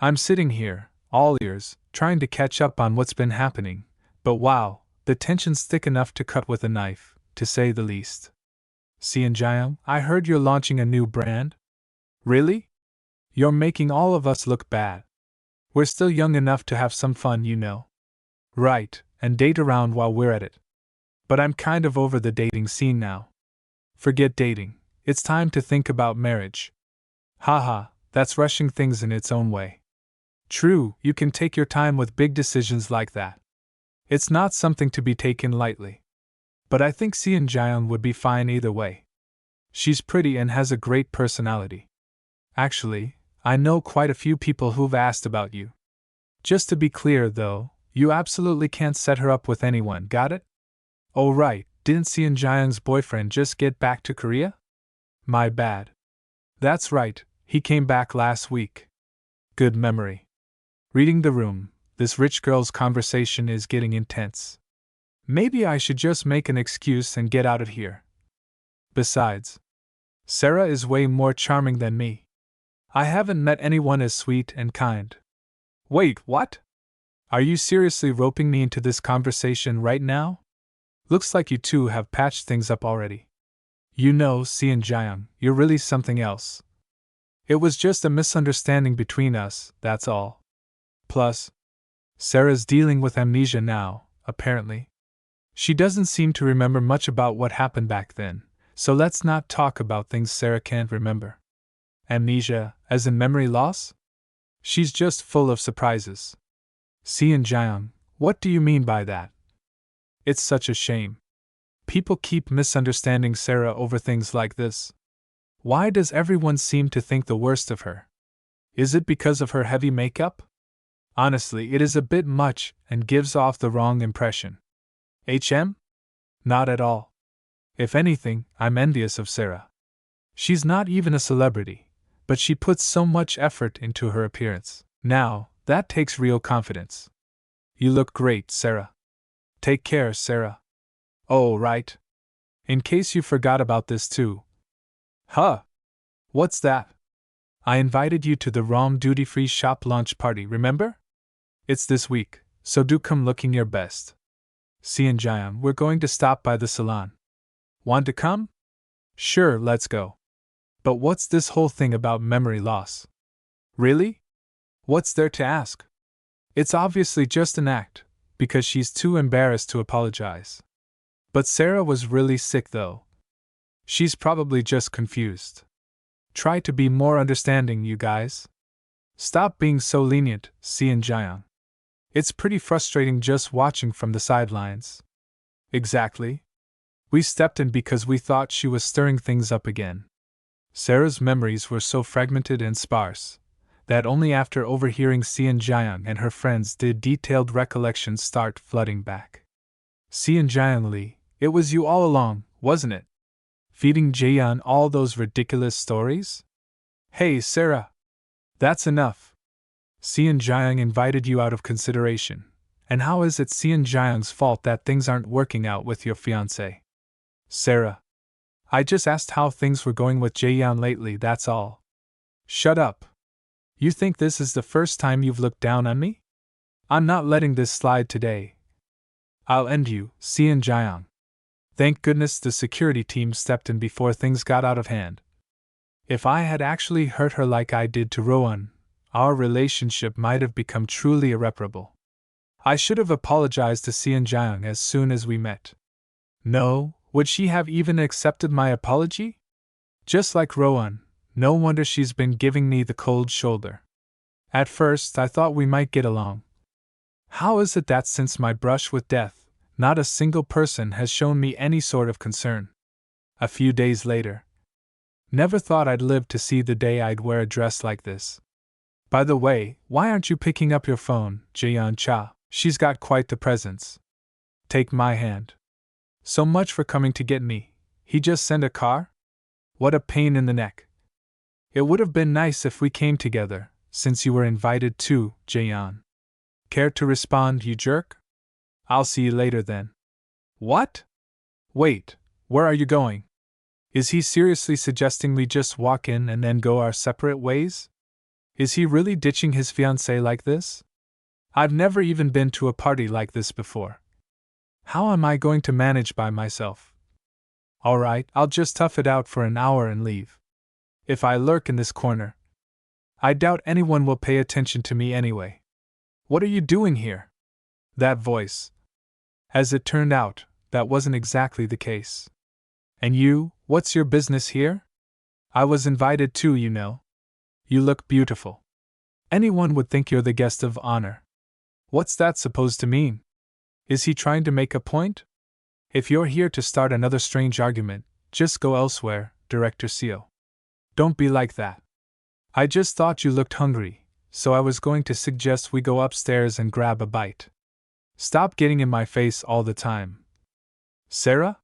I'm sitting here, all ears, trying to catch up on what's been happening, but wow, the tension's thick enough to cut with a knife, to say the least. Seonjayang, I heard you're launching a new brand? Really? You're making all of us look bad. We're still young enough to have some fun, you know. Right, and date around while we're at it. But I'm kind of over the dating scene now. Forget dating, it's time to think about marriage. Haha, that's rushing things in its own way. True, you can take your time with big decisions like that. It's not something to be taken lightly. But I think Seonjayang would be fine either way. She's pretty and has a great personality. Actually, I know quite a few people who've asked about you. Just to be clear, though, you absolutely can't set her up with anyone, got it? Oh right, didn't Seonjayang's boyfriend just get back to Korea? My bad. That's right, he came back last week. Good memory. Reading the room, this rich girl's conversation is getting intense. Maybe I should just make an excuse and get out of here. Besides, Sarah is way more charming than me. I haven't met anyone as sweet and kind. Wait, what? Are you seriously roping me into this conversation right now? Looks like you two have patched things up already. You know, Seonjayang, you're really something else. It was just a misunderstanding between us, that's all. Plus, Sarah's dealing with amnesia now, apparently. She doesn't seem to remember much about what happened back then, so let's not talk about things Sarah can't remember. Amnesia, as in memory loss? She's just full of surprises. Seonjayang, what do you mean by that? It's such a shame. People keep misunderstanding Sarah over things like this. Why does everyone seem to think the worst of her? Is it because of her heavy makeup? Honestly, it is a bit much and gives off the wrong impression. Not at all. If anything, I'm envious of Sarah. She's not even a celebrity, but she puts so much effort into her appearance. Now, that takes real confidence. You look great, Sarah. Take care, Sarah. Oh, right. In case you forgot about this too. Huh? What's that? I invited you to the ROM duty-free shop launch party, remember? It's this week, so do come looking your best. Seonjayang, we're going to stop by the salon. Want to come? Sure, let's go. But what's this whole thing about memory loss? Really? What's there to ask? It's obviously just an act, because she's too embarrassed to apologize. But Sarah was really sick though. She's probably just confused. Try to be more understanding, you guys. Stop being so lenient, Seonjayang. It's pretty frustrating just watching from the sidelines. Exactly. We stepped in because we thought she was stirring things up again. Sarah's memories were so fragmented and sparse that only after overhearing Seonjayang and her friends did detailed recollections start flooding back. Seonjayang Lee, it was you all along, wasn't it? Feeding Jaeyeon all those ridiculous stories? Hey, Sarah! That's enough. Seonjayang invited you out of consideration. And how is it Seonjayang's fault that things aren't working out with your fiancé? Sarah. I just asked how things were going with Jaeyeon lately, that's all. Shut up. You think this is the first time you've looked down on me? I'm not letting this slide today. I'll end you, Seonjayang. Thank goodness the security team stepped in before things got out of hand. If I had actually hurt her like I did to Rowan, our relationship might have become truly irreparable. I should have apologized to Seonjayang as soon as we met. No, would she have even accepted my apology? Just like Rowan, no wonder she's been giving me the cold shoulder. At first, I thought we might get along. How is it that since my brush with death, not a single person has shown me any sort of concern? A few days later. Never thought I'd live to see the day I'd wear a dress like this. By the way, why aren't you picking up your phone, Jaeyeon Cha? She's got quite the presence. Take my hand. So much for coming to get me. He just sent a car? What a pain in the neck. It would have been nice if we came together, since you were invited too, Jaeyeon. Care to respond, you jerk? I'll see you later then. What? Wait, where are you going? Is he seriously suggesting we just walk in and then go our separate ways? Is he really ditching his fiancée like this? I've never even been to a party like this before. How am I going to manage by myself? Alright, I'll just tough it out for an hour and leave. If I lurk in this corner, I doubt anyone will pay attention to me anyway. What are you doing here? That voice. As it turned out, that wasn't exactly the case. And you, what's your business here? I was invited too, you know. You look beautiful. Anyone would think you're the guest of honor. What's that supposed to mean? Is he trying to make a point? If you're here to start another strange argument, just go elsewhere, Director Seo. Don't be like that. I just thought you looked hungry, so I was going to suggest we go upstairs and grab a bite. Stop getting in my face all the time. Sarah?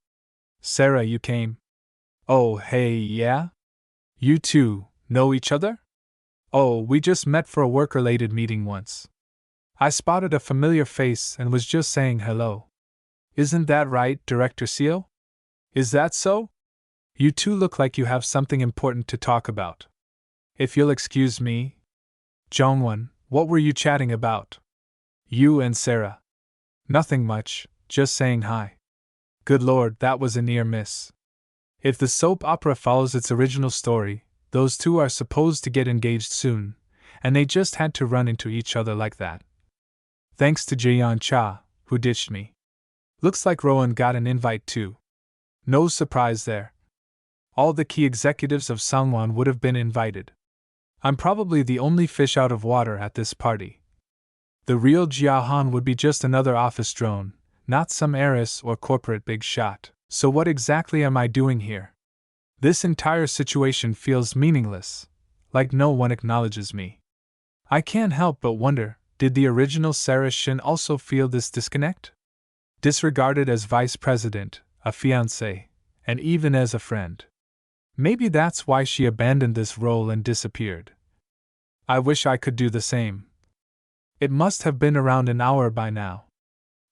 Sarah, you came. Oh, hey, yeah? You two know each other? Oh, we just met for a work-related meeting once. I spotted a familiar face and was just saying hello. Isn't that right, Director Seo? Is that so? You two look like you have something important to talk about. If you'll excuse me. Jongwon, what were you chatting about? You and Sarah. Nothing much, just saying hi. Good lord, that was a near miss. If the soap opera follows its original story, those two are supposed to get engaged soon, and they just had to run into each other like that. Thanks to Jaeyeon Cha, who ditched me. Looks like Rowan got an invite too. No surprise there. All the key executives of Sangwon would have been invited. I'm probably the only fish out of water at this party. The real Jiahan would be just another office drone, not some heiress or corporate big shot. So what exactly am I doing here? This entire situation feels meaningless, like no one acknowledges me. I can't help but wonder, did the original Sarah Shin also feel this disconnect? Disregarded as vice president, a fiancé, and even as a friend. Maybe that's why she abandoned this role and disappeared. I wish I could do the same. It must have been around an hour by now.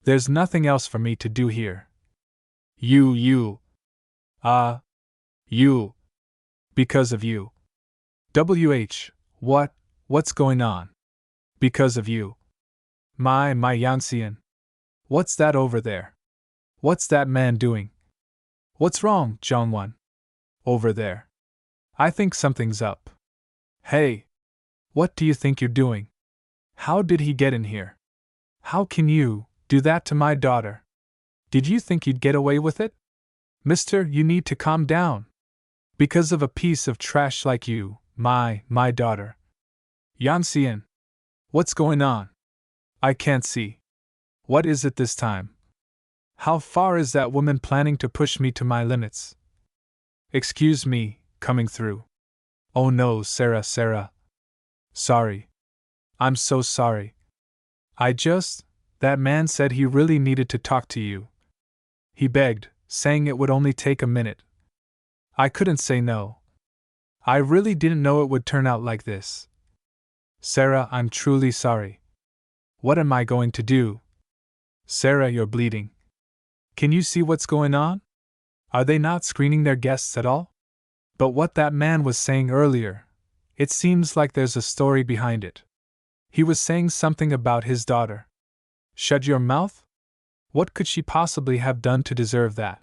There's nothing else for me to do here. You. Because of you. What's going on? Because of you. My Yanxian. What's that over there? What's that man doing? What's wrong, Jongwon? Over there. I think something's up. Hey! What do you think you're doing? How did he get in here? How can you do that to my daughter? Did you think you'd get away with it? Mister, you need to calm down. Because of a piece of trash like you, my daughter. Yanxian. What's going on? I can't see. What is it this time? How far is that woman planning to push me to my limits? Excuse me, coming through. Oh no, Sarah. Sorry. I'm so sorry. That man said he really needed to talk to you. He begged, saying it would only take a minute. I couldn't say no. I really didn't know it would turn out like this. Sarah, I'm truly sorry. What am I going to do? Sarah, you're bleeding. Can you see what's going on? Are they not screening their guests at all? But what that man was saying earlier, it seems like there's a story behind it. He was saying something about his daughter. Shut your mouth? What could she possibly have done to deserve that?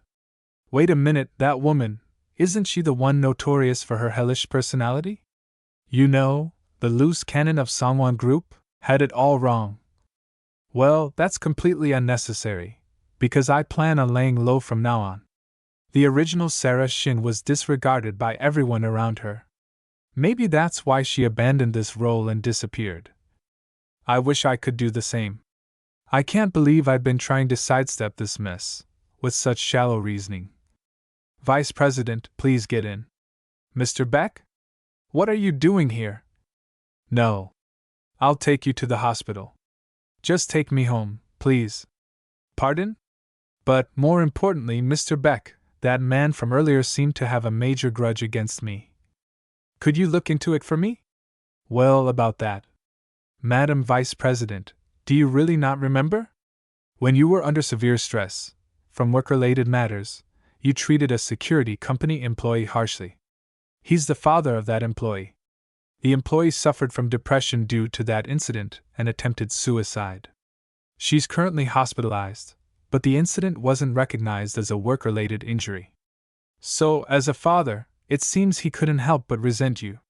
Wait a minute, that woman, isn't she the one notorious for her hellish personality? You know, the loose cannon of Sangwon Group, had it all wrong. Well, that's completely unnecessary, because I plan on laying low from now on. The original Sarah Shin was disregarded by everyone around her. Maybe that's why she abandoned this role and disappeared. I wish I could do the same. I can't believe I've been trying to sidestep this mess, with such shallow reasoning. Vice President, please get in. Mr. Beck? What are you doing here? No. I'll take you to the hospital. Just take me home, please. Pardon? But, more importantly, Mr. Beck, that man from earlier seemed to have a major grudge against me. Could you look into it for me? Well, about that. Madam Vice President, do you really not remember? When you were under severe stress, from work-related matters, you treated a security company employee harshly. He's the father of that employee. The employee suffered from depression due to that incident and attempted suicide. She's currently hospitalized, but the incident wasn't recognized as a work-related injury. So, as a father, it seems he couldn't help but resent you.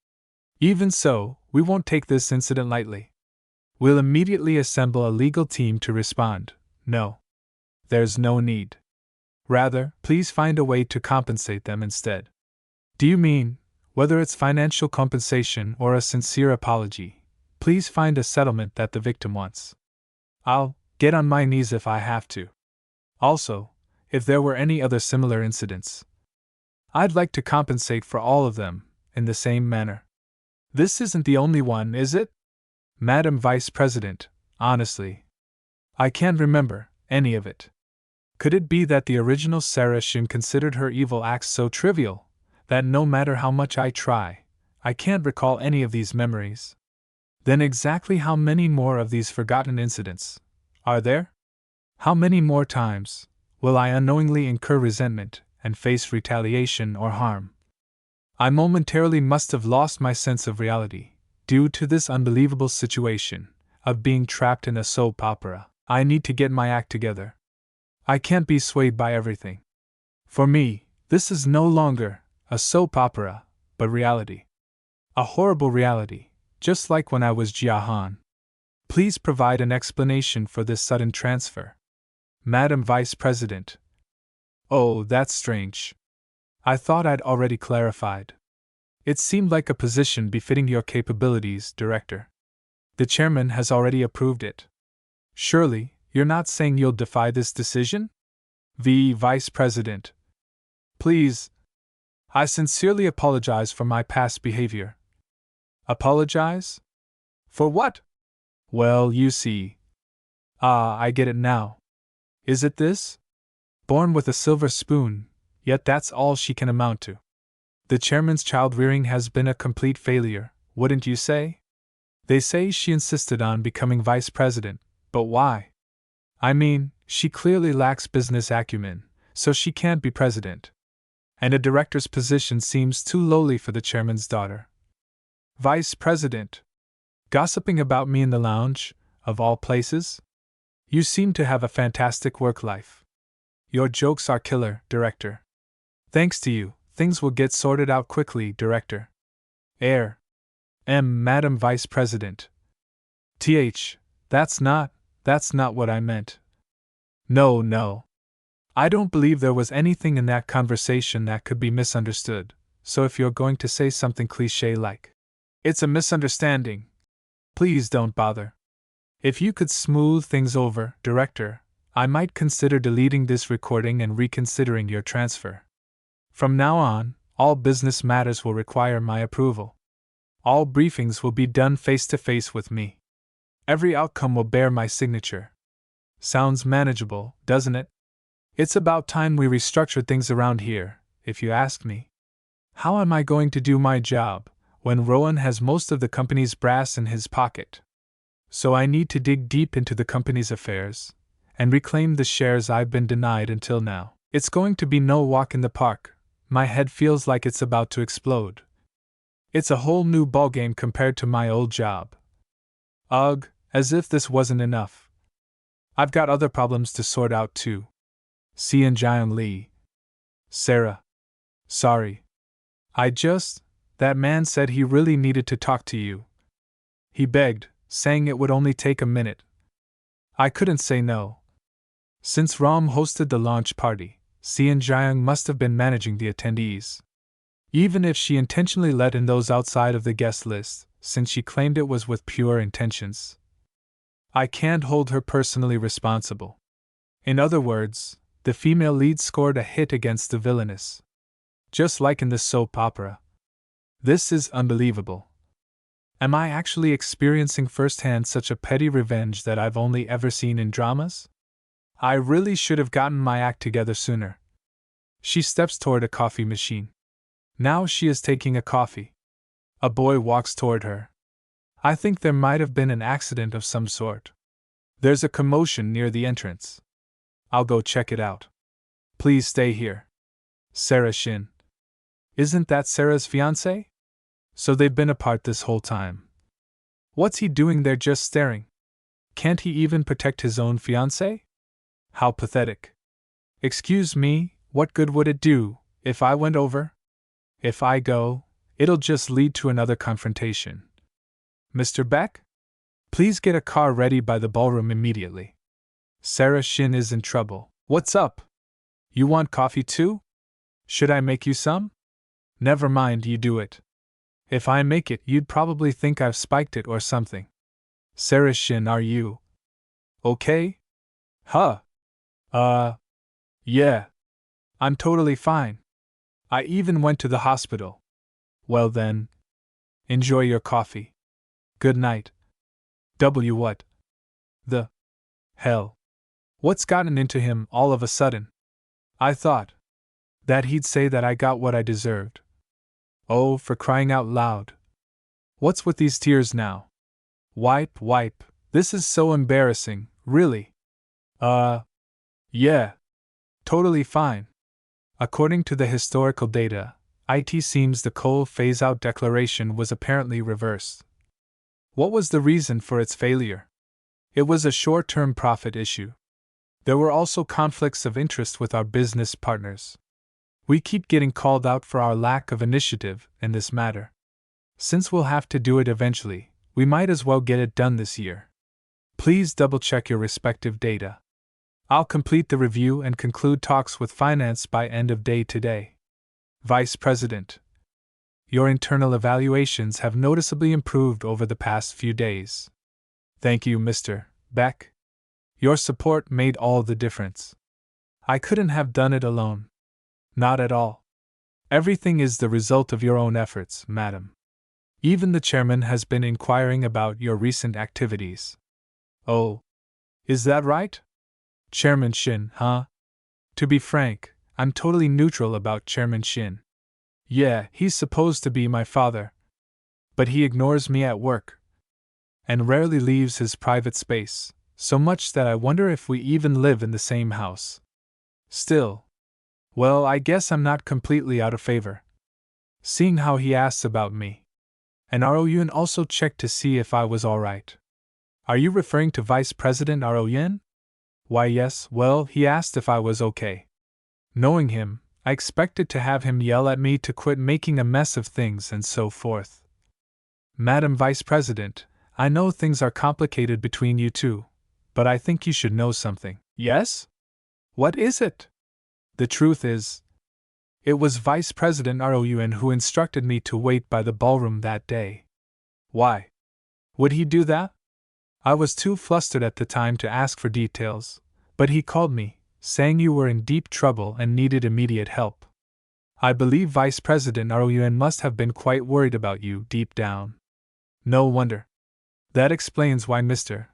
Even so, we won't take this incident lightly. We'll immediately assemble a legal team to respond. No. There's no need. Rather, please find a way to compensate them instead. Do you mean, whether it's financial compensation or a sincere apology, please find a settlement that the victim wants. I'll get on my knees if I have to. Also, if there were any other similar incidents, I'd like to compensate for all of them, in the same manner. This isn't the only one, is it? Madam Vice President, honestly, I can't remember any of it. Could it be that the original Sarah Shin considered her evil acts so trivial that no matter how much I try, I can't recall any of these memories? Then exactly how many more of these forgotten incidents are there? How many more times will I unknowingly incur resentment and face retaliation or harm? I momentarily must have lost my sense of reality due to this unbelievable situation of being trapped in a soap opera. I need to get my act together. I can't be swayed by everything. For me, this is no longer a soap opera, but reality. A horrible reality, just like when I was Jiahan. Please provide an explanation for this sudden transfer. Madam Vice President. Oh, that's strange. I thought I'd already clarified. It seemed like a position befitting your capabilities, Director. The chairman has already approved it. Surely, you're not saying you'll defy this decision? Vice President. Please. I sincerely apologize for my past behavior. Apologize? For what? Well, you see. I get it now. Is it this? Born with a silver spoon, yet that's all she can amount to. The chairman's child-rearing has been a complete failure, wouldn't you say? They say she insisted on becoming vice president, but why? I mean, she clearly lacks business acumen, so she can't be president. And a director's position seems too lowly for the chairman's daughter. Vice president? Gossiping about me in the lounge, of all places? You seem to have a fantastic work life. Your jokes are killer, Director. Thanks to you, things will get sorted out quickly, Director. Madam Vice President. That's not what I meant. No. I don't believe there was anything in that conversation that could be misunderstood, so if you're going to say something cliché-like, it's a misunderstanding, please don't bother. If you could smooth things over, Director, I might consider deleting this recording and reconsidering your transfer. From now on, all business matters will require my approval. All briefings will be done face-to-face with me. Every outcome will bear my signature. Sounds manageable, doesn't it? It's about time we restructured things around here, if you ask me. How am I going to do my job when Rowan has most of the company's brass in his pocket? So I need to dig deep into the company's affairs and reclaim the shares I've been denied until now. It's going to be no walk in the park. My head feels like it's about to explode. It's a whole new ballgame compared to my old job. Ugh, as if this wasn't enough. I've got other problems to sort out too. Sian Jian Lee. Sarah. Sorry. That man said he really needed to talk to you. He begged, saying it would only take a minute. I couldn't say no. Since Ram hosted the launch party, Sian Jiang must have been managing the attendees. Even if she intentionally let in those outside of the guest list, since she claimed it was with pure intentions, I can't hold her personally responsible. In other words, the female lead scored a hit against the villainess. Just like in the soap opera. This is unbelievable. Am I actually experiencing firsthand such a petty revenge that I've only ever seen in dramas? I really should have gotten my act together sooner. She steps toward a coffee machine. Now she is taking a coffee. A boy walks toward her. I think there might have been an accident of some sort. There's a commotion near the entrance. I'll go check it out. Please stay here. Sarah Shin. Isn't that Sarah's fiancé? So they've been apart this whole time. What's he doing there just staring? Can't he even protect his own fiancée? How pathetic. Excuse me, what good would it do if I went over? If I go, it'll just lead to another confrontation. Mr. Beck? Please get a car ready by the ballroom immediately. Sarah Shin is in trouble. What's up? You want coffee too? Should I make you some? Never mind, you do it. If I make it, you'd probably think I've spiked it or something. Sarah Shin, are you okay? Huh? Yeah. I'm totally fine. I even went to the hospital. Well then. Enjoy your coffee. Good night. What the hell? What's gotten into him all of a sudden? I thought that he'd say that I got what I deserved. Oh, for crying out loud. What's with these tears now? Wipe. This is so embarrassing, really. Yeah. Totally fine. According to the historical data, it seems the coal phase-out declaration was apparently reversed. What was the reason for its failure? It was a short-term profit issue. There were also conflicts of interest with our business partners. We keep getting called out for our lack of initiative in this matter. Since we'll have to do it eventually, we might as well get it done this year. Please double-check your respective data. I'll complete the review and conclude talks with finance by end of day today. Vice President, your internal evaluations have noticeably improved over the past few days. Thank you, Mr. Beck. Your support made all the difference. I couldn't have done it alone. Not at all. Everything is the result of your own efforts, madam. Even the chairman has been inquiring about your recent activities. Oh, is that right? Chairman Shin, huh? To be frank, I'm totally neutral about Chairman Shin. Yeah, he's supposed to be my father. But he ignores me at work. And rarely leaves his private space, so much that I wonder if we even live in the same house. Still. Well, I guess I'm not completely out of favor. Seeing how he asks about me. And Aroyun also checked to see if I was alright. Are you referring to Vice President Aroyun? Why yes, well, he asked if I was okay. Knowing him, I expected to have him yell at me to quit making a mess of things and so forth. Madam Vice President, I know things are complicated between you two, but I think you should know something. Yes? What is it? The truth is, it was Vice President Aroyun who instructed me to wait by the ballroom that day. Why? Would he do that? I was too flustered at the time to ask for details, but he called me, saying you were in deep trouble and needed immediate help. I believe Vice President Aroyun must have been quite worried about you deep down. No wonder. That explains why Mr.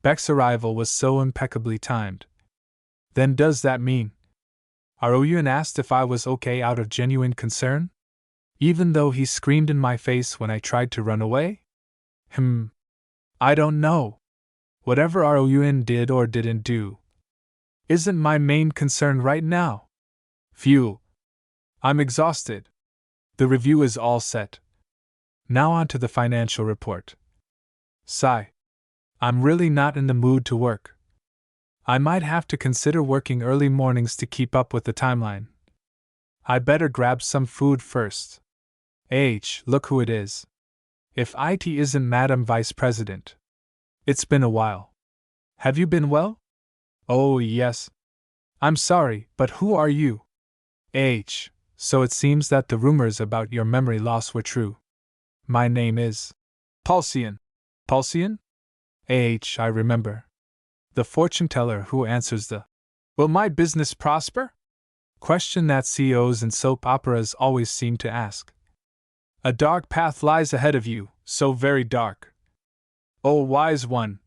Beck's arrival was so impeccably timed. Then does that mean Aroyun asked if I was okay out of genuine concern? Even though he screamed in my face when I tried to run away? I don't know. Whatever Aroyun did or didn't do isn't my main concern right now. Phew. I'm exhausted. The review is all set. Now on to the financial report. Sigh. I'm really not in the mood to work. I might have to consider working early mornings to keep up with the timeline. I better grab some food first. Look who it is. If it isn't Madam Vice President. It's been a while. Have you been well? Oh, yes. I'm sorry, but who are you? So it seems that the rumors about your memory loss were true. My name is Pulsian. Pulsian? I remember. The fortune teller who answers the "Will my business prosper?" question that CEOs in soap operas always seem to ask. A dark path lies ahead of you, so very dark. Oh, wise one.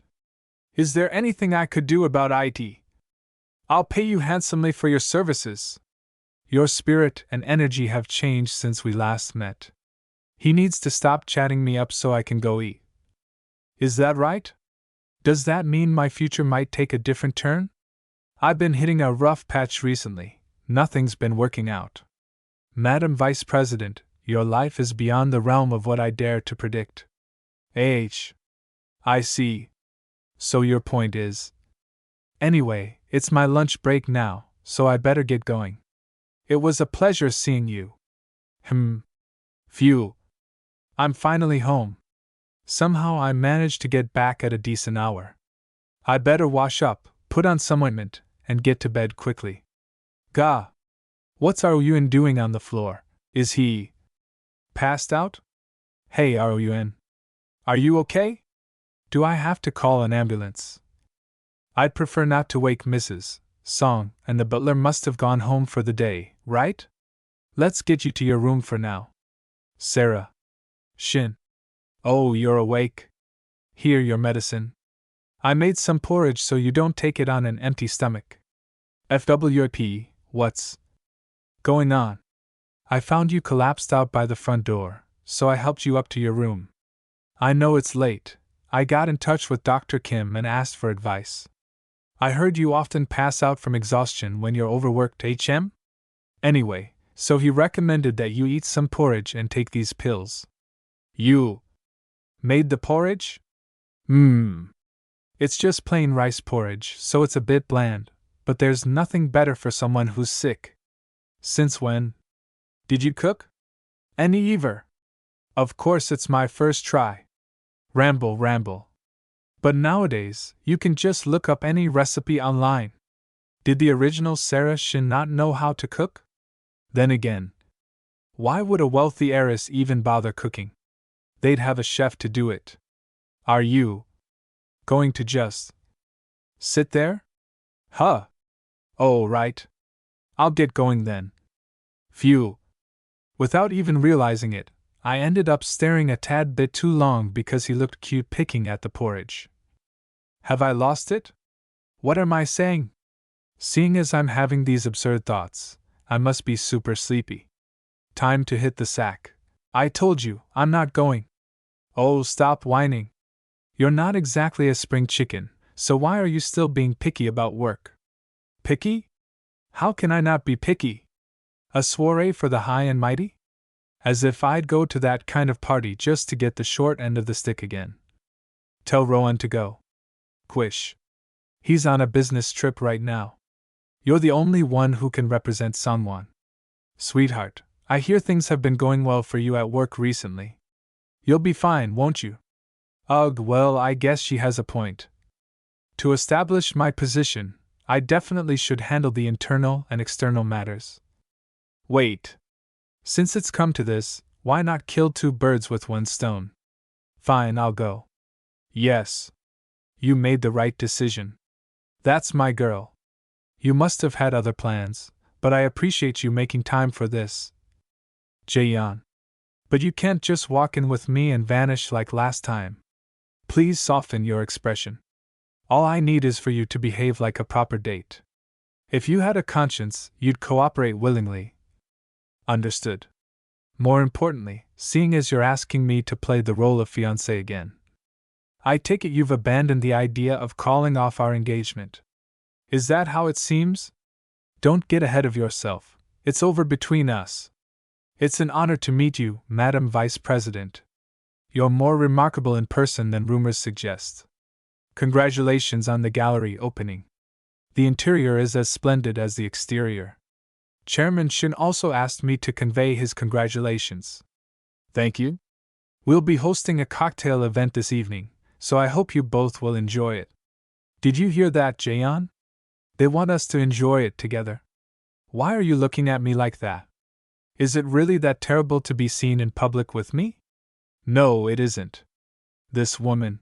Is there anything I could do about it? I'll pay you handsomely for your services. Your spirit and energy have changed since we last met. He needs to stop chatting me up so I can go eat. Is that right? Does that mean my future might take a different turn? I've been hitting a rough patch recently. Nothing's been working out. Madam Vice President, your life is beyond the realm of what I dare to predict. I see. So your point is. Anyway, it's my lunch break now, so I better get going. It was a pleasure seeing you. Phew. I'm finally home. Somehow I managed to get back at a decent hour. I better wash up, put on some ointment, and get to bed quickly. Gah! What's Aruyun doing on the floor? Is he passed out? Hey Aruyun. Are you okay? Do I have to call an ambulance? I'd prefer not to wake Mrs. Song, and the butler must have gone home for the day, right? Let's get you to your room for now. Sarah. Shin. Oh, you're awake? Here, your medicine. I made some porridge so you don't take it on an empty stomach. FWP, what's going on? I found you collapsed out by the front door, so I helped you up to your room. I know it's late. I got in touch with Dr. Kim and asked for advice. I heard you often pass out from exhaustion when you're overworked, HM? Anyway, so he recommended that you eat some porridge and take these pills. You made the porridge? It's just plain rice porridge, so it's a bit bland, but there's nothing better for someone who's sick. Since when? Did you cook? Any ever? Of course it's my first try. Ramble. But nowadays, you can just look up any recipe online. Did the original Sarah Shin not know how to cook? Then again, why would a wealthy heiress even bother cooking? They'd have a chef to do it. Are you going to just sit there? Huh. Oh, right. I'll get going then. Phew. Without even realizing it, I ended up staring a tad bit too long because he looked cute picking at the porridge. Have I lost it? What am I saying? Seeing as I'm having these absurd thoughts, I must be super sleepy. Time to hit the sack. I told you, I'm not going. Oh, stop whining. You're not exactly a spring chicken, so why are you still being picky about work? Picky? How can I not be picky? A soiree for the high and mighty? As if I'd go to that kind of party just to get the short end of the stick again. Tell Rowan to go. Quish. He's on a business trip right now. You're the only one who can represent Sunwon. Sweetheart, I hear things have been going well for you at work recently. You'll be fine, won't you? Ugh, well, I guess she has a point. To establish my position, I definitely should handle the internal and external matters. Wait. Since it's come to this, why not kill two birds with one stone? Fine, I'll go. Yes. You made the right decision. That's my girl. You must have had other plans, but I appreciate you making time for this. Jaeyeon. But you can't just walk in with me and vanish like last time. Please soften your expression. All I need is for you to behave like a proper date. If you had a conscience, you'd cooperate willingly. Understood. More importantly, seeing as you're asking me to play the role of fiancé again, I take it you've abandoned the idea of calling off our engagement. Is that how it seems? Don't get ahead of yourself. It's over between us. It's an honor to meet you, Madam Vice President. You're more remarkable in person than rumors suggest. Congratulations on the gallery opening. The interior is as splendid as the exterior. Chairman Shin also asked me to convey his congratulations. Thank you. We'll be hosting a cocktail event this evening, so I hope you both will enjoy it. Did you hear that, Jaeyeon? They want us to enjoy it together. Why are you looking at me like that? Is it really that terrible to be seen in public with me? No, it isn't. This woman.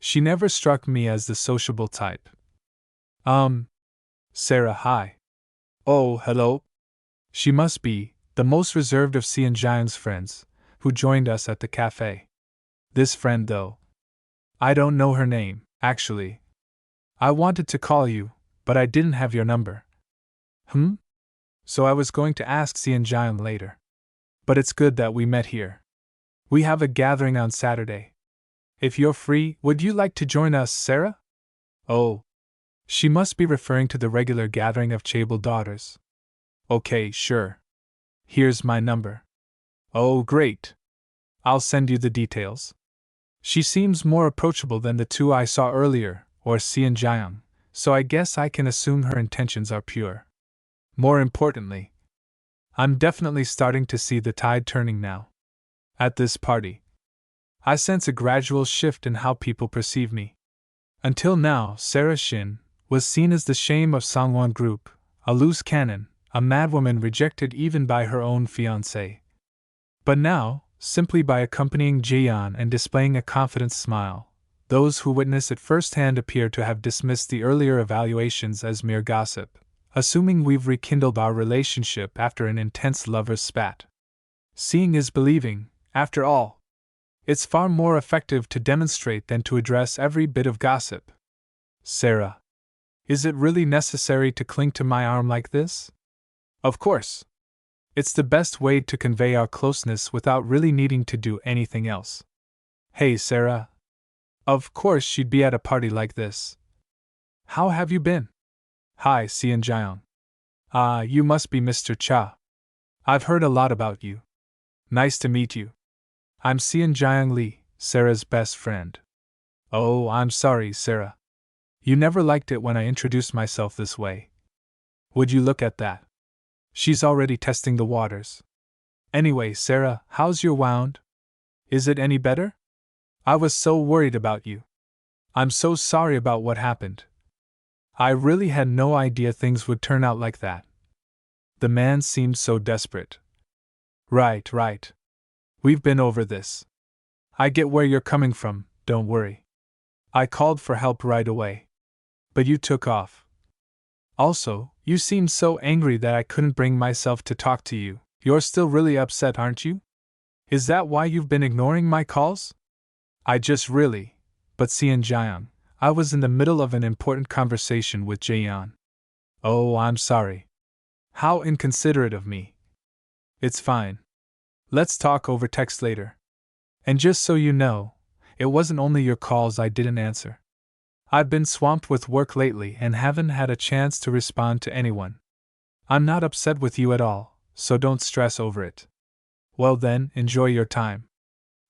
She never struck me as the sociable type. Sarah, hi. Oh, hello. She must be the most reserved of Sean Jiang's friends, who joined us at the cafe. This friend, though. I don't know her name, actually. I wanted to call you, but I didn't have your number. So I was going to ask Sean Jiang later. But it's good that we met here. We have a gathering on Saturday. If you're free, would you like to join us, Sarah? Oh. She must be referring to the regular gathering of Chaebol daughters. Okay, sure. Here's my number. Oh, great. I'll send you the details. She seems more approachable than the two I saw earlier, or Xian Jiang, so I guess I can assume her intentions are pure. More importantly, I'm definitely starting to see the tide turning now. At this party, I sense a gradual shift in how people perceive me. Until now, Sarah Shin was seen as the shame of Sangwon Group, a loose cannon, a madwoman rejected even by her own fiancé. But now, simply by accompanying Jian and displaying a confident smile, those who witness it firsthand appear to have dismissed the earlier evaluations as mere gossip, assuming we've rekindled our relationship after an intense lover's spat. Seeing is believing, after all. It's far more effective to demonstrate than to address every bit of gossip. Sarah, is it really necessary to cling to my arm like this? Of course. It's the best way to convey our closeness without really needing to do anything else. Hey, Sarah. Of course she'd be at a party like this. How have you been? Hi, Xian Jiang. Ah, you must be Mr. Cha. I've heard a lot about you. Nice to meet you. I'm Xian Jiang Li, Sarah's best friend. Oh, I'm sorry, Sarah. You never liked it when I introduced myself this way. Would you look at that? She's already testing the waters. Anyway, Sarah, how's your wound? Is it any better? I was so worried about you. I'm so sorry about what happened. I really had no idea things would turn out like that. The man seemed so desperate. Right. We've been over this. I get where you're coming from, don't worry. I called for help right away. But you took off. Also, you seemed so angry that I couldn't bring myself to talk to you. You're still really upset, aren't you? Is that why you've been ignoring my calls? But Xian Jiang, I was in the middle of an important conversation with Jian. Oh, I'm sorry. How inconsiderate of me. It's fine. Let's talk over text later. And just so you know, it wasn't only your calls I didn't answer. I've been swamped with work lately and haven't had a chance to respond to anyone. I'm not upset with you at all, so don't stress over it. Well then, enjoy your time.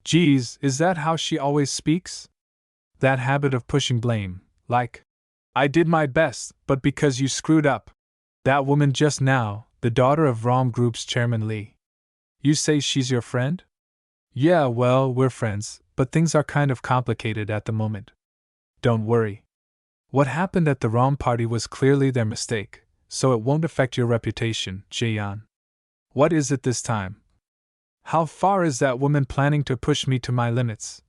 Geez, is that how she always speaks? That habit of pushing blame, like, I did my best, but because you screwed up. That woman just now, the daughter of ROM Group's chairman Lee. You say she's your friend? Yeah, well, we're friends, but things are kind of complicated at the moment. Don't worry. What happened at the ROM party was clearly their mistake, so it won't affect your reputation, Jian. What is it this time? How far is that woman planning to push me to my limits?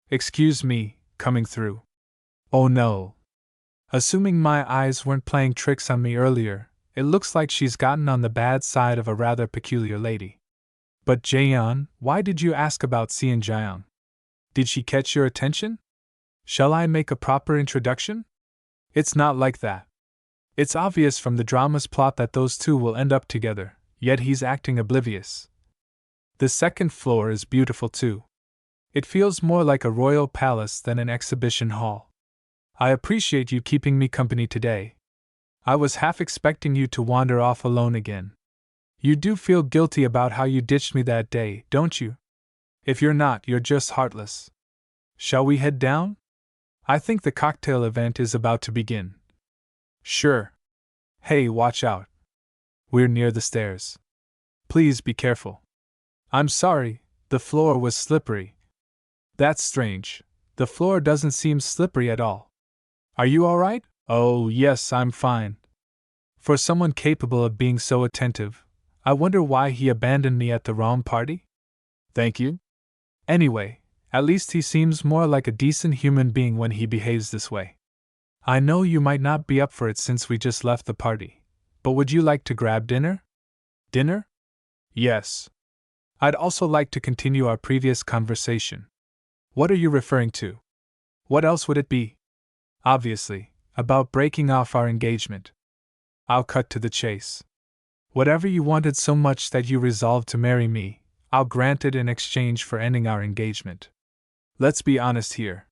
Excuse me, coming through. Oh no. Assuming my eyes weren't playing tricks on me earlier, it looks like she's gotten on the bad side of a rather peculiar lady. But Jian, why did you ask about Xian Jiang? Did she catch your attention? Shall I make a proper introduction? It's not like that. It's obvious from the drama's plot that those two will end up together, yet he's acting oblivious. The second floor is beautiful too. It feels more like a royal palace than an exhibition hall. I appreciate you keeping me company today. I was half expecting you to wander off alone again. You do feel guilty about how you ditched me that day, don't you? If you're not, you're just heartless. Shall we head down? I think the cocktail event is about to begin. Sure. Hey, watch out. We're near the stairs. Please be careful. I'm sorry, the floor was slippery. That's strange. The floor doesn't seem slippery at all. Are you all right? Oh, yes, I'm fine. For someone capable of being so attentive, I wonder why he abandoned me at the wrong party? Thank you. Anyway, at least he seems more like a decent human being when he behaves this way. I know you might not be up for it since we just left the party, but would you like to grab dinner? Dinner? Yes. I'd also like to continue our previous conversation. What are you referring to? What else would it be? Obviously, about breaking off our engagement. I'll cut to the chase. Whatever you wanted so much that you resolved to marry me, I'll grant it in exchange for ending our engagement. Let's be honest here.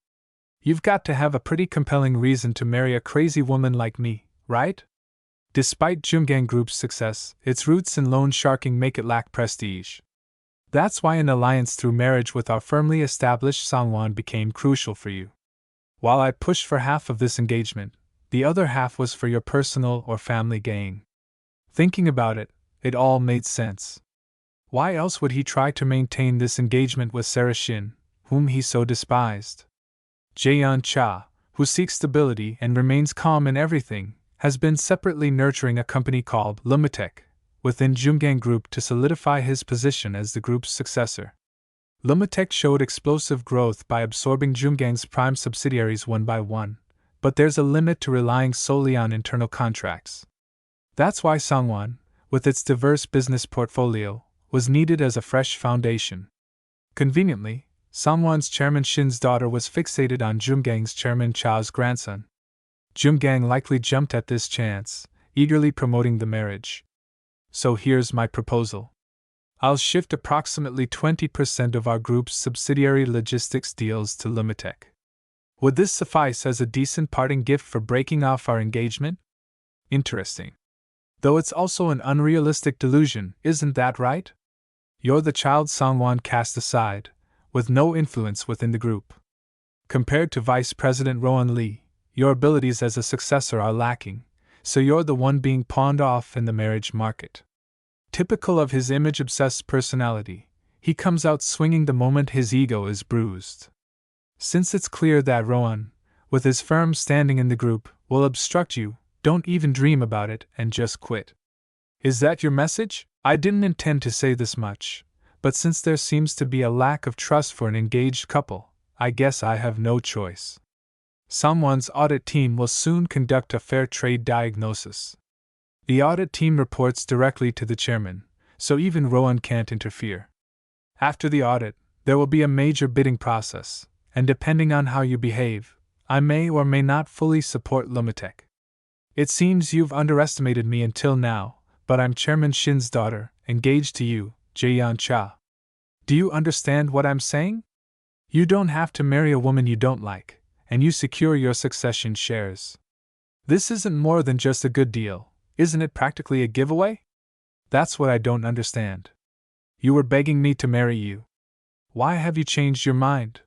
You've got to have a pretty compelling reason to marry a crazy woman like me, right? Despite Junggang Group's success, its roots in loan sharking make it lack prestige. That's why an alliance through marriage with our firmly established Sangwon became crucial for you. While I pushed for half of this engagement, the other half was for your personal or family gain. Thinking about it, it all made sense. Why else would he try to maintain this engagement with Sarah Shin, whom he so despised? Jaeyeon Cha, who seeks stability and remains calm in everything, has been separately nurturing a company called Lumitech within Jumgang Group to solidify his position as the group's successor. Lumitech showed explosive growth by absorbing Jumgang's prime subsidiaries one by one, but there's a limit to relying solely on internal contracts. That's why Sangwon, with its diverse business portfolio, was needed as a fresh foundation. Conveniently, Sangwon's chairman Shin's daughter was fixated on Jumgang's chairman Cha's grandson. Jumgang likely jumped at this chance, eagerly promoting the marriage. So here's my proposal. I'll shift approximately 20% of our group's subsidiary logistics deals to Lumitech. Would this suffice as a decent parting gift for breaking off our engagement? Interesting. Though it's also an unrealistic delusion, isn't that right? You're the child Sangwon cast aside, with no influence within the group. Compared to Vice President Rowan Lee, your abilities as a successor are lacking, so you're the one being pawned off in the marriage market. Typical of his image-obsessed personality, he comes out swinging the moment his ego is bruised. Since it's clear that Rowan, with his firm standing in the group, will obstruct you, don't even dream about it and just quit. Is that your message? I didn't intend to say this much, but since there seems to be a lack of trust for an engaged couple, I guess I have no choice. Someone's audit team will soon conduct a fair trade diagnosis. The audit team reports directly to the chairman, so even Rowan can't interfere. After the audit, there will be a major bidding process, and depending on how you behave, I may or may not fully support Lumitech. It seems you've underestimated me until now, but I'm Chairman Shin's daughter, engaged to you, Jaeyeon Cha. Do you understand what I'm saying? You don't have to marry a woman you don't like, and you secure your succession shares. This isn't more than just a good deal, isn't it practically a giveaway? That's what I don't understand. You were begging me to marry you. Why have you changed your mind?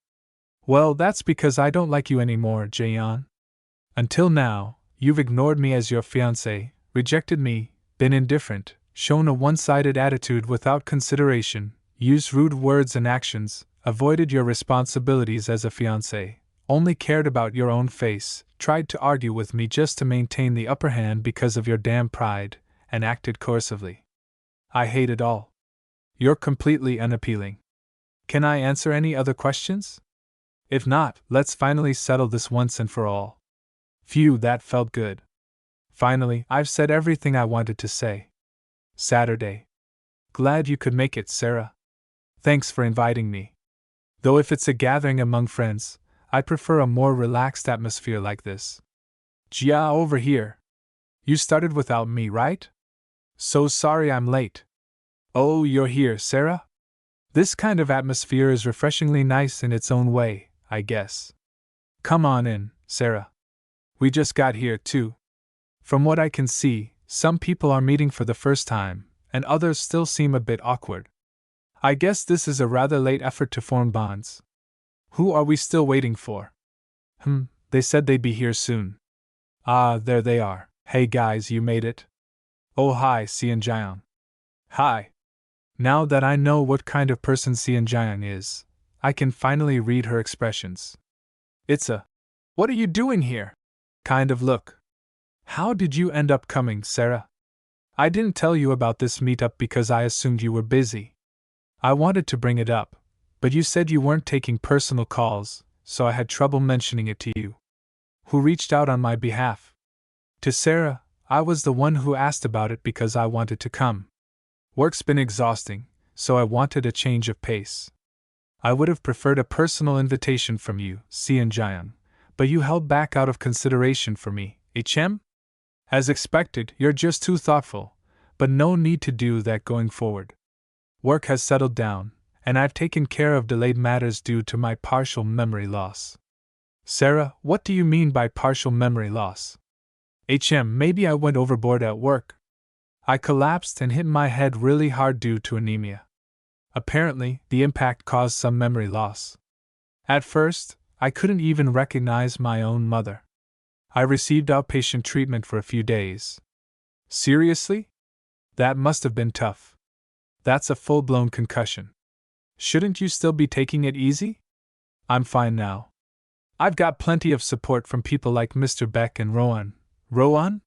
Well, that's because I don't like you anymore, Jaeyeon. Until now, you've ignored me as your fiancé, rejected me, been indifferent, shown a one-sided attitude without consideration, used rude words and actions, avoided your responsibilities as a fiancé, only cared about your own face, tried to argue with me just to maintain the upper hand because of your damn pride, and acted coercively. I hate it all. You're completely unappealing. Can I answer any other questions? If not, let's finally settle this once and for all. Phew, that felt good. Finally, I've said everything I wanted to say. Saturday. Glad you could make it, Sarah. Thanks for inviting me. Though if it's a gathering among friends, I prefer a more relaxed atmosphere like this. Jia, over here. You started without me, right? So sorry I'm late. Oh, you're here, Sarah? This kind of atmosphere is refreshingly nice in its own way, I guess. Come on in, Sarah. We just got here, too. From what I can see, some people are meeting for the first time, and others still seem a bit awkward. I guess this is a rather late effort to form bonds. Who are we still waiting for? They said they'd be here soon. Ah, there they are. Hey guys, you made it. Oh hi, Seon Jiang. Hi. Now that I know what kind of person Seon Jiang is, I can finally read her expressions. It's a, what are you doing here? Kind of look. How did you end up coming, Sarah? I didn't tell you about this meetup because I assumed you were busy. I wanted to bring it up, but you said you weren't taking personal calls, so I had trouble mentioning it to you. Who reached out on my behalf? To Sarah. I was the one who asked about it because I wanted to come. Work's been exhausting, so I wanted a change of pace. I would have preferred a personal invitation from you, Seon Jiang, but you held back out of consideration for me, HM? As expected, you're just too thoughtful, but no need to do that going forward. Work has settled down, and I've taken care of delayed matters due to my partial memory loss. Sarah, what do you mean by partial memory loss? Maybe I went overboard at work. I collapsed and hit my head really hard due to anemia. Apparently, the impact caused some memory loss. At first, I couldn't even recognize my own mother. I received outpatient treatment for a few days. Seriously? That must have been tough. That's a full-blown concussion. Shouldn't you still be taking it easy? I'm fine now. I've got plenty of support from people like Mr. Beck and Rowan. Rowan?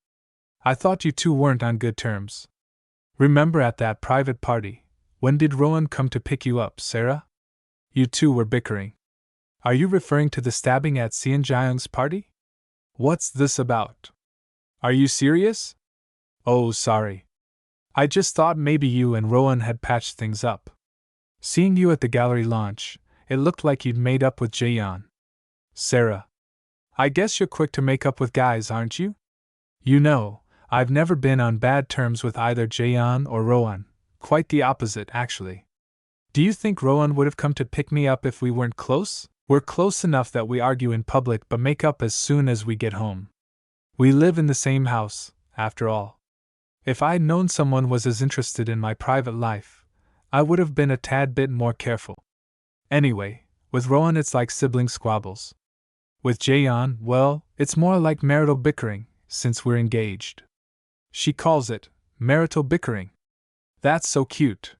I thought you two weren't on good terms. Remember at that private party, when did Rowan come to pick you up, Sarah? You two were bickering. Are you referring to the stabbing at Sean Jaeyoung's party? What's this about? Are you serious? Oh, sorry. I just thought maybe you and Rowan had patched things up. Seeing you at the gallery launch, it looked like you'd made up with Jaeyeon. Sarah. I guess you're quick to make up with guys, aren't you? You know, I've never been on bad terms with either Jaeyeon or Rowan. Quite the opposite, actually. Do you think Rowan would have come to pick me up if we weren't close? We're close enough that we argue in public but make up as soon as we get home. We live in the same house, after all. If I'd known someone was as interested in my private life, I would have been a tad bit more careful. Anyway, with Rowan it's like sibling squabbles. With Jaeyeon, well, it's more like marital bickering, since we're engaged. She calls it marital bickering. That's so cute.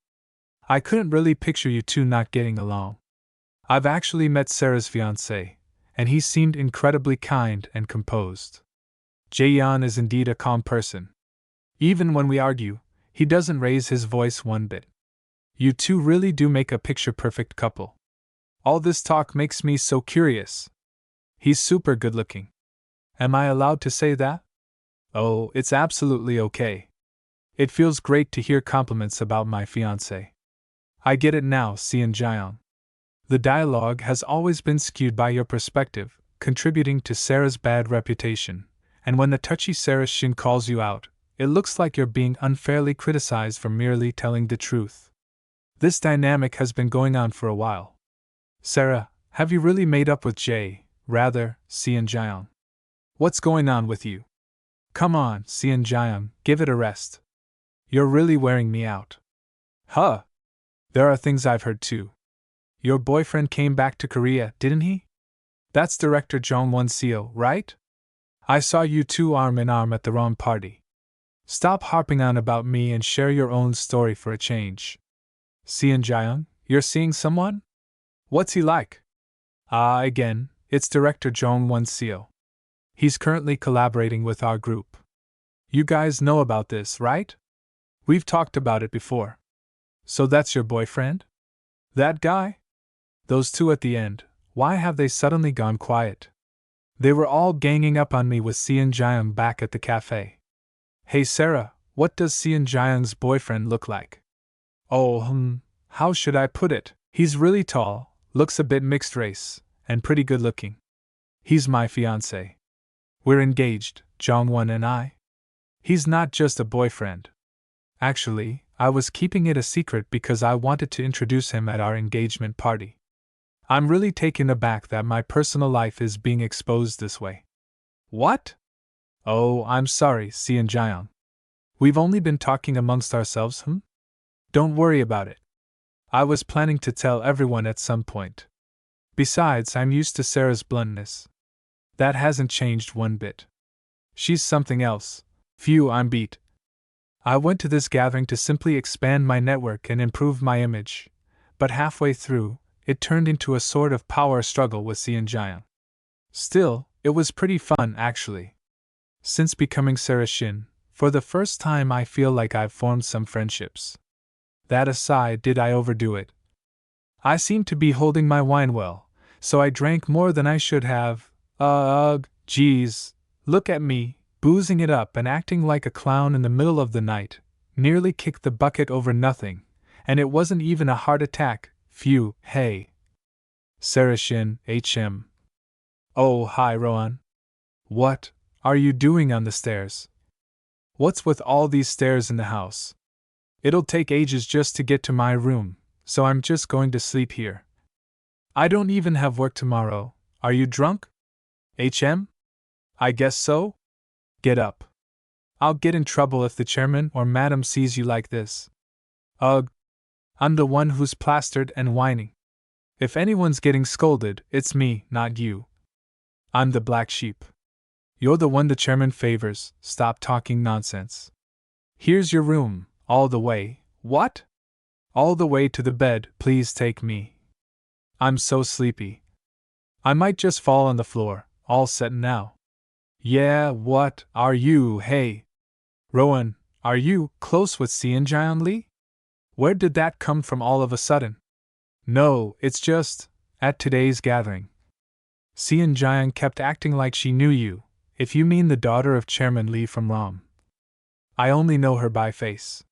I couldn't really picture you two not getting along. I've actually met Sarah's fiancé, and he seemed incredibly kind and composed. Jaeyeon is indeed a calm person. Even when we argue, he doesn't raise his voice one bit. You two really do make a picture-perfect couple. All this talk makes me so curious. He's super good-looking. Am I allowed to say that? Oh, it's absolutely okay. It feels great to hear compliments about my fiancé. I get it now, Seon Jaeyoung. The dialogue has always been skewed by your perspective, contributing to Sarah's bad reputation, and when the touchy Sarah Shin calls you out, it looks like you're being unfairly criticized for merely telling the truth. This dynamic has been going on for a while. Sarah, have you really made up with Seon Jaeyoung? What's going on with you? Come on, Seon Jaeyoung, give it a rest. You're really wearing me out. Huh. There are things I've heard too. Your boyfriend came back to Korea, didn't he? That's director Jong Won-seo, right? I saw you two arm in arm at the wrong party. Stop harping on about me and share your own story for a change. Seon Jaeyoung, you're seeing someone? What's he like? Again, it's director Jong Won-seo. He's currently collaborating with our group. You guys know about this, right? We've talked about it before. So that's your boyfriend? That guy? Those two at the end, why have they suddenly gone quiet? They were all ganging up on me with Seon Jaeyoung back at the cafe. Hey Sarah, what does Seon Jaeyoung's boyfriend look like? Oh, how should I put it? He's really tall, looks a bit mixed race, and pretty good looking. He's my fiancé. We're engaged, Jongwon and I. He's not just a boyfriend. Actually, I was keeping it a secret because I wanted to introduce him at our engagement party. I'm really taken aback that my personal life is being exposed this way. What? Oh, I'm sorry, Seon Jaeyoung. We've only been talking amongst ourselves, Don't worry about it. I was planning to tell everyone at some point. Besides, I'm used to Sarah's bluntness. That hasn't changed one bit. She's something else. Phew, I'm beat. I went to this gathering to simply expand my network and improve my image, but halfway through, it turned into a sort of power struggle with Seon Jaeyoung. Still, it was pretty fun, actually. Since becoming Sarah Shin, for the first time I feel like I've formed some friendships. That aside, did I overdo it? I seemed to be holding my wine well, so I drank more than I should have. Geez, look at me, boozing it up and acting like a clown in the middle of the night, nearly kicked the bucket over nothing, and it wasn't even a heart attack. Phew, hey. Sarah Shin, HM. Oh, hi, Rowan. What are you doing on the stairs? What's with all these stairs in the house? It'll take ages just to get to my room, so I'm just going to sleep here. I don't even have work tomorrow. Are you drunk? HM? I guess so? Get up. I'll get in trouble if the chairman or madam sees you like this. Ugh. I'm the one who's plastered and whining. If anyone's getting scolded, it's me, not you. I'm the black sheep. You're the one the chairman favors. Stop talking nonsense. Here's your room, all the way. What? All the way to the bed, please take me. I'm so sleepy. I might just fall on the floor, all set now. Yeah, what are you, hey? Rowan, are you close with Seon Lee? Where did that come from all of a sudden? No, it's just, at today's gathering. Seon kept acting like she knew you, if you mean the daughter of Chairman Lee from ROM. I only know her by face.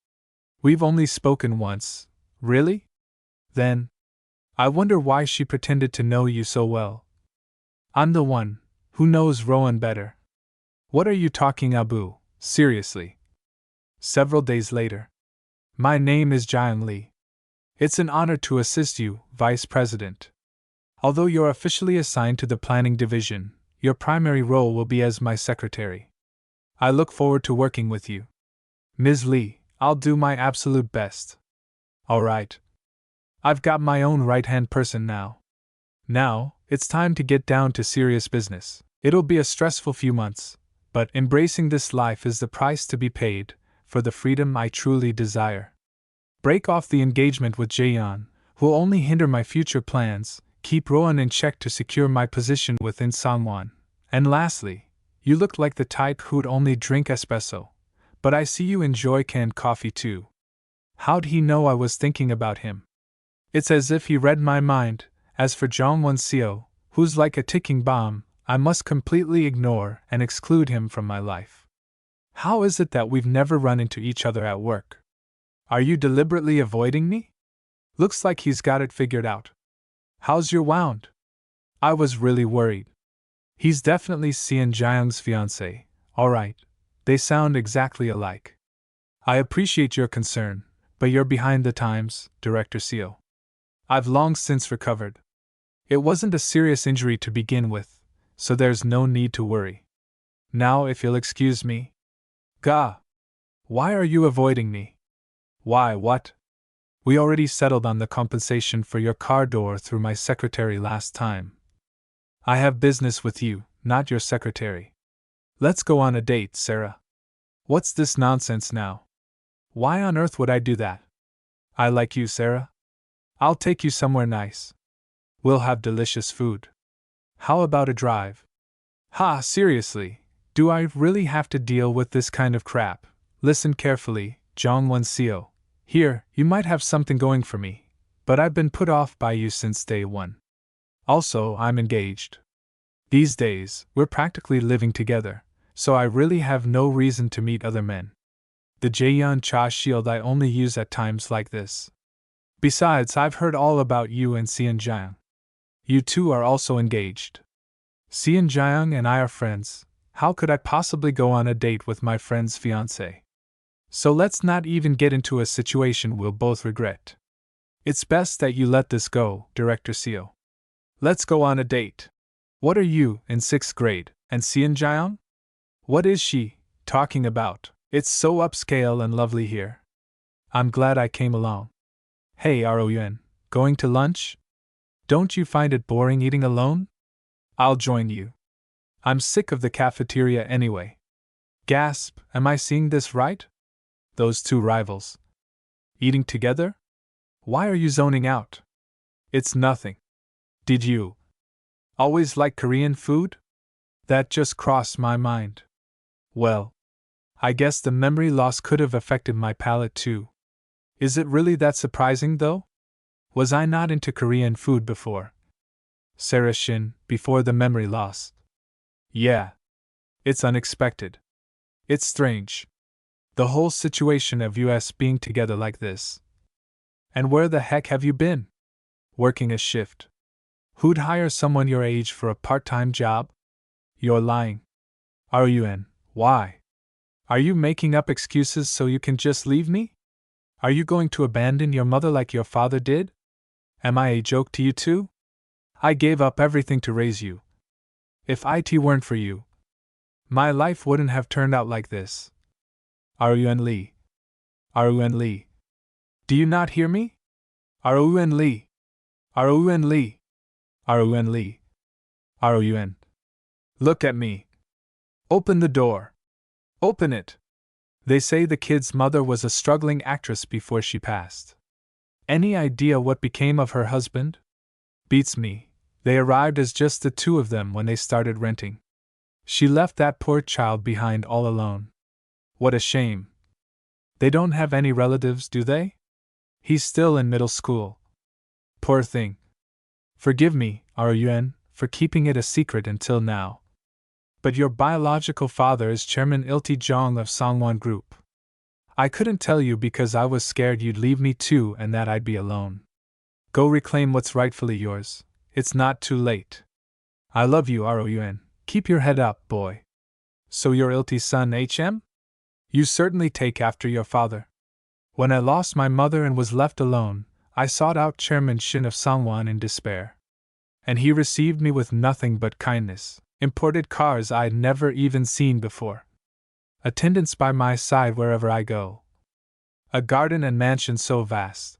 We've only spoken once. Really? Then, I wonder why she pretended to know you so well. I'm the one who knows Rowan better. What are you talking Abu, seriously? Several days later. My name is Jian Lee. It's an honor to assist you, Vice President. Although you're officially assigned to the planning division, your primary role will be as my secretary. I look forward to working with you. Ms. Lee, I'll do my absolute best. All right. I've got my own right-hand person now. Now, it's time to get down to serious business. It'll be a stressful few months, but embracing this life is the price to be paid for the freedom I truly desire. Break off the engagement with Jaeyeon, who'll only hinder my future plans, keep Rowan in check to secure my position within Sangwon. And lastly, you look like the type who'd only drink espresso, but I see you enjoy canned coffee too. How'd he know I was thinking about him? It's as if he read my mind. As for Jongwon-seo, who's like a ticking bomb, I must completely ignore and exclude him from my life. How is it that we've never run into each other at work? Are you deliberately avoiding me? Looks like he's got it figured out. How's your wound? I was really worried. He's definitely Seon Jaeyoung's fiancé. Alright, they sound exactly alike. I appreciate your concern, but you're behind the times, Director Seo. I've long since recovered. It wasn't a serious injury to begin with, so there's no need to worry. Now, if you'll excuse me. Gah! Why are you avoiding me? Why, what? We already settled on the compensation for your car door through my secretary last time. I have business with you, not your secretary. Let's go on a date, Sarah. What's this nonsense now? Why on earth would I do that? I like you, Sarah. I'll take you somewhere nice. We'll have delicious food. How about a drive? Ha, seriously, do I really have to deal with this kind of crap? Listen carefully, Jongwon-seo. Here, you might have something going for me, but I've been put off by you since day one. Also, I'm engaged. These days, we're practically living together, so I really have no reason to meet other men. The Jaeyeon Cha shield I only use at times like this. Besides, I've heard all about you and Seon Jaeyoung. You two are also engaged. Seon Jaeyoung and I are friends. How could I possibly go on a date with my friend's fiancé? So let's not even get into a situation we'll both regret. It's best that you let this go, Director Seo. Let's go on a date. What are you, in 6th grade, and Seon Jaeyoung? What is she talking about? It's so upscale and lovely here. I'm glad I came along. Hey Royun, going to lunch? Don't you find it boring eating alone? I'll join you. I'm sick of the cafeteria anyway. Gasp, am I seeing this right? Those two rivals. Eating together? Why are you zoning out? It's nothing. Did you always like Korean food? That just crossed my mind. Well, I guess the memory loss could have affected my palate too. Is it really that surprising though? Was I not into Korean food before? Sarah Shin, before the memory loss. Yeah. It's unexpected. It's strange. The whole situation of us being together like this. And where the heck have you been? Working a shift. Who'd hire someone your age for a part-time job? You're lying. Run, why? Are you making up excuses so you can just leave me? Are you going to abandon your mother like your father did? Am I a joke to you too? I gave up everything to raise you. If it weren't for you, my life wouldn't have turned out like this. Run Lee. Run Lee. Do you not hear me? R-O-U-N Lee. R-O-U-N Lee. R-O-U-N Lee. R-O-U-N. Look at me. Open the door. Open it. They say the kid's mother was a struggling actress before she passed. Any idea what became of her husband? Beats me. They arrived as just the two of them when they started renting. She left that poor child behind all alone. What a shame. They don't have any relatives, do they? He's still in middle school. Poor thing. Forgive me, R-U-N, for keeping it a secret until now. But your biological father is Chairman Il-Ti-Jong of Songwon Group. I couldn't tell you because I was scared you'd leave me too and that I'd be alone. Go reclaim what's rightfully yours. It's not too late. I love you, R-O-U-N. Keep your head up, boy. So you're Il-Ti's son, HM? You certainly take after your father. When I lost my mother and was left alone, I sought out Chairman Shin of Songwon in despair. And he received me with nothing but kindness, imported cars I'd never even seen before, attendants by my side wherever I go, a garden and mansion so vast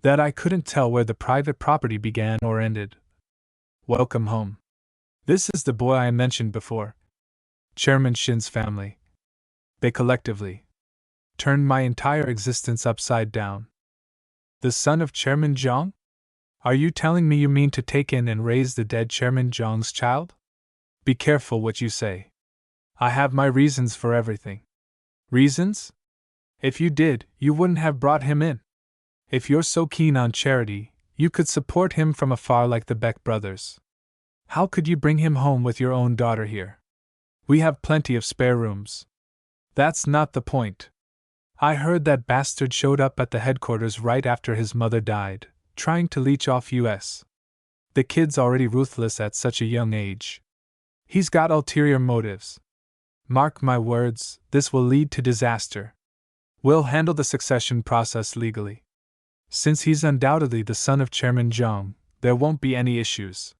that I couldn't tell where the private property began or ended. Welcome home. This is the boy I mentioned before. Chairman Shin's family. They collectively turned my entire existence upside down. The son of Chairman Jong? Are you telling me you mean to take in and raise the dead Chairman Jong's child? Be careful what you say. I have my reasons for everything. Reasons? If you did, you wouldn't have brought him in. If you're so keen on charity, you could support him from afar like the Beck brothers. How could you bring him home with your own daughter here? We have plenty of spare rooms. That's not the point. I heard that bastard showed up at the headquarters right after his mother died, trying to leech off US. The kid's already ruthless at such a young age. He's got ulterior motives. Mark my words, this will lead to disaster. We'll handle the succession process legally. Since he's undoubtedly the son of Chairman Jong, there won't be any issues.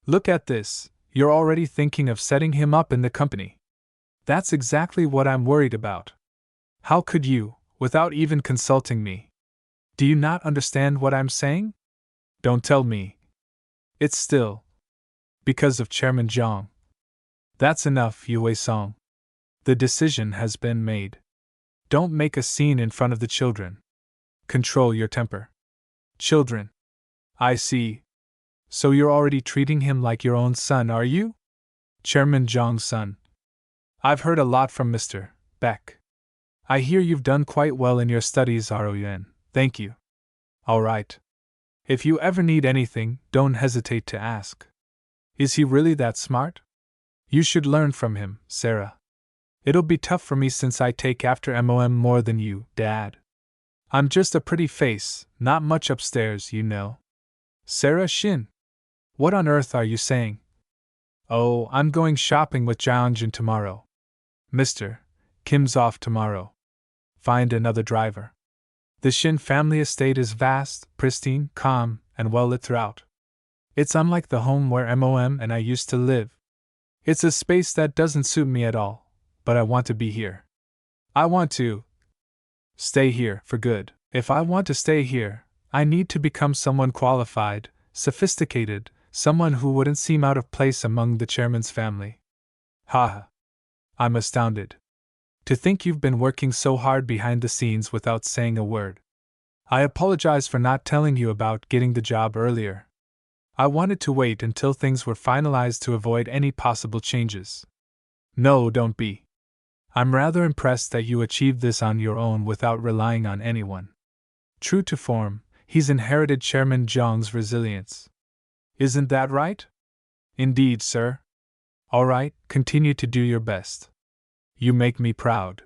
Look at this, you're already thinking of setting him up in the company. That's exactly what I'm worried about. How could you, without even consulting me? Do you not understand what I'm saying? Don't tell me. It's still because of Chairman Jong. That's enough, Yue Song. The decision has been made. Don't make a scene in front of the children. Control your temper. Children. I see. So you're already treating him like your own son, are you? Chairman Jong's son. I've heard a lot from Mr. Beck. I hear you've done quite well in your studies, R-O-U-N. Thank you. All right. If you ever need anything, don't hesitate to ask. Is he really that smart? You should learn from him, Sarah. It'll be tough for me since I take after MOM more than you, Dad. I'm just a pretty face, not much upstairs, you know. Sarah Shin. What on earth are you saying? Oh, I'm going shopping with Jeonjin tomorrow. Mr. Kim's off tomorrow. Find another driver. The Shin family estate is vast, pristine, calm, and well lit throughout. It's unlike the home where MOM and I used to live. It's a space that doesn't suit me at all, but I want to be here. I want to stay here for good. If I want to stay here, I need to become someone qualified, sophisticated, someone who wouldn't seem out of place among the chairman's family. Haha. I'm astounded. To think you've been working so hard behind the scenes without saying a word. I apologize for not telling you about getting the job earlier. I wanted to wait until things were finalized to avoid any possible changes. No, don't be. I'm rather impressed that you achieved this on your own without relying on anyone. True to form, he's inherited Chairman Jong's resilience. Isn't that right? Indeed, sir. All right, continue to do your best. You make me proud.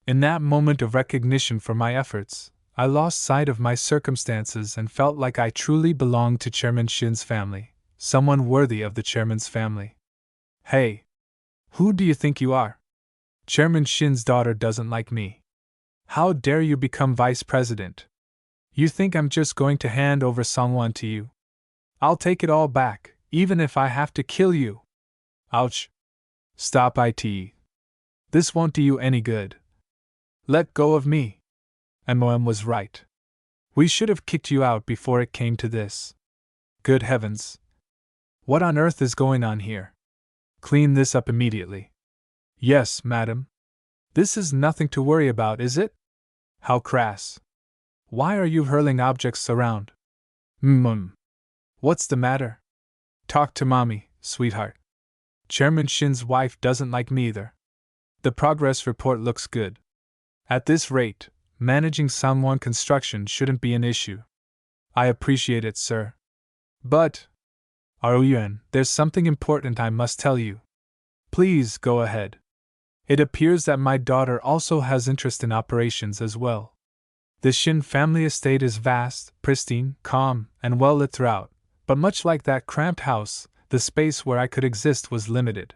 In that moment of recognition for my efforts, I lost sight of my circumstances and felt like I truly belonged to Chairman Shin's family, someone worthy of the chairman's family. Hey! Who do you think you are? Chairman Shin's daughter doesn't like me. How dare you become vice president? You think I'm just going to hand over Songwon to you? I'll take it all back, even if I have to kill you. Ouch. Stop it. This won't do you any good. Let go of me. MOM was right. We should have kicked you out before it came to this. Good heavens! What on earth is going on here? Clean this up immediately. Yes, madam. This is nothing to worry about, is it? How crass. Why are you hurling objects around? What's the matter? Talk to mommy, sweetheart. Chairman Shin's wife doesn't like me either. The progress report looks good. At this rate, managing Samwon construction shouldn't be an issue. I appreciate it, sir. But, Aoyuan, there's something important I must tell you. Please go ahead. It appears that my daughter also has interest in operations as well. The Shin family estate is vast, pristine, calm, and well lit throughout, but much like that cramped house, the space where I could exist was limited.